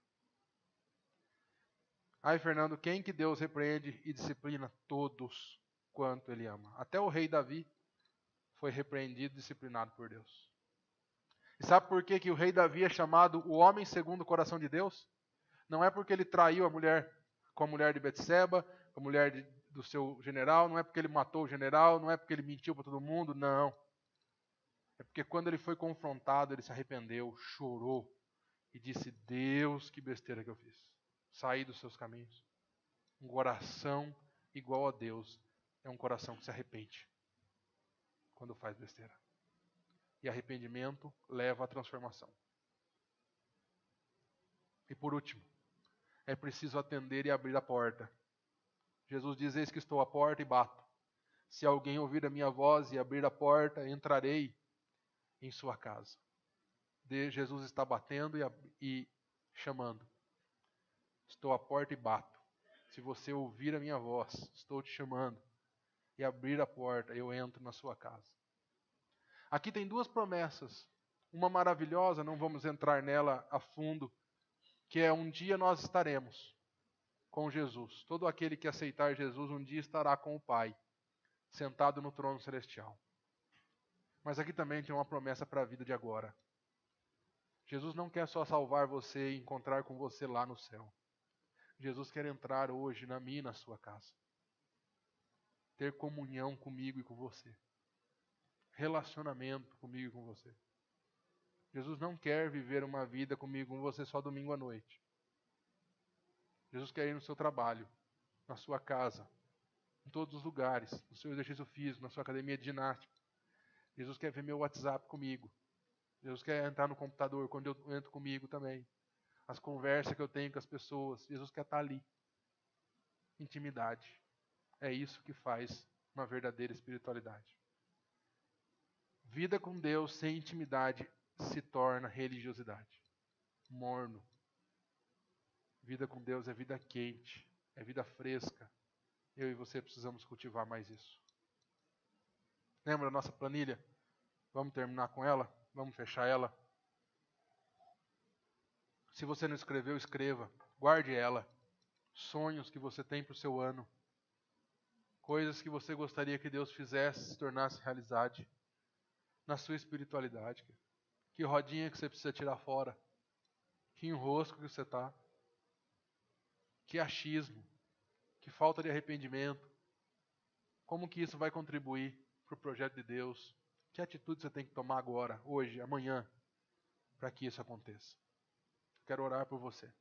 Aí, Fernando, quem que Deus repreende e disciplina? Todos quanto Ele ama. Até o rei Davi foi repreendido e disciplinado por Deus. E sabe por que o rei Davi é chamado o homem segundo o coração de Deus? Não é porque ele traiu a mulher com a mulher de Betseba, com a mulher do seu general, não é porque ele matou o general, não é porque ele mentiu para todo mundo, não. É porque quando ele foi confrontado, ele se arrependeu, chorou e disse, Deus, que besteira que eu fiz. Saí dos seus caminhos. Um coração igual a Deus é um coração que se arrepende quando faz besteira. E arrependimento leva à transformação. E por último, é preciso atender e abrir a porta. Jesus diz, eis que estou à porta e bato. Se alguém ouvir a minha voz e abrir a porta, entrarei em sua casa. Jesus está batendo e chamando. Estou à porta e bato. Se você ouvir a minha voz, estou te chamando, e abrir a porta, eu entro na sua casa. Aqui tem duas promessas. Uma maravilhosa, não vamos entrar nela a fundo, que é um dia nós estaremos com Jesus. Todo aquele que aceitar Jesus um dia estará com o Pai, sentado no trono celestial. Mas aqui também tem uma promessa para a vida de agora. Jesus não quer só salvar você e encontrar com você lá no céu. Jesus quer entrar hoje na minha e na sua casa. Ter comunhão comigo e com você. Relacionamento comigo e com você. Jesus não quer viver uma vida comigo e com você só domingo à noite. Jesus quer ir no seu trabalho, na sua casa, em todos os lugares, no seu exercício físico, na sua academia de ginástica. Jesus quer ver meu WhatsApp comigo. Jesus quer entrar no computador quando eu entro comigo também. As conversas que eu tenho com as pessoas. Jesus quer estar ali. Intimidade. É isso que faz uma verdadeira espiritualidade. Vida com Deus sem intimidade se torna religiosidade. Morno. Vida com Deus é vida quente, é vida fresca. Eu e você precisamos cultivar mais isso. Lembra da nossa planilha? Vamos terminar com ela? Vamos fechar ela? Se você não escreveu, escreva. Guarde ela. Sonhos que você tem para o seu ano. Coisas que você gostaria que Deus fizesse, se tornasse realidade. Na sua espiritualidade. Que rodinha que você precisa tirar fora. Que enrosco que você está. Que achismo. Que falta de arrependimento. Como que isso vai contribuir para o projeto de Deus? Que atitude você tem que tomar agora, hoje, amanhã, para que isso aconteça? Quero orar por você.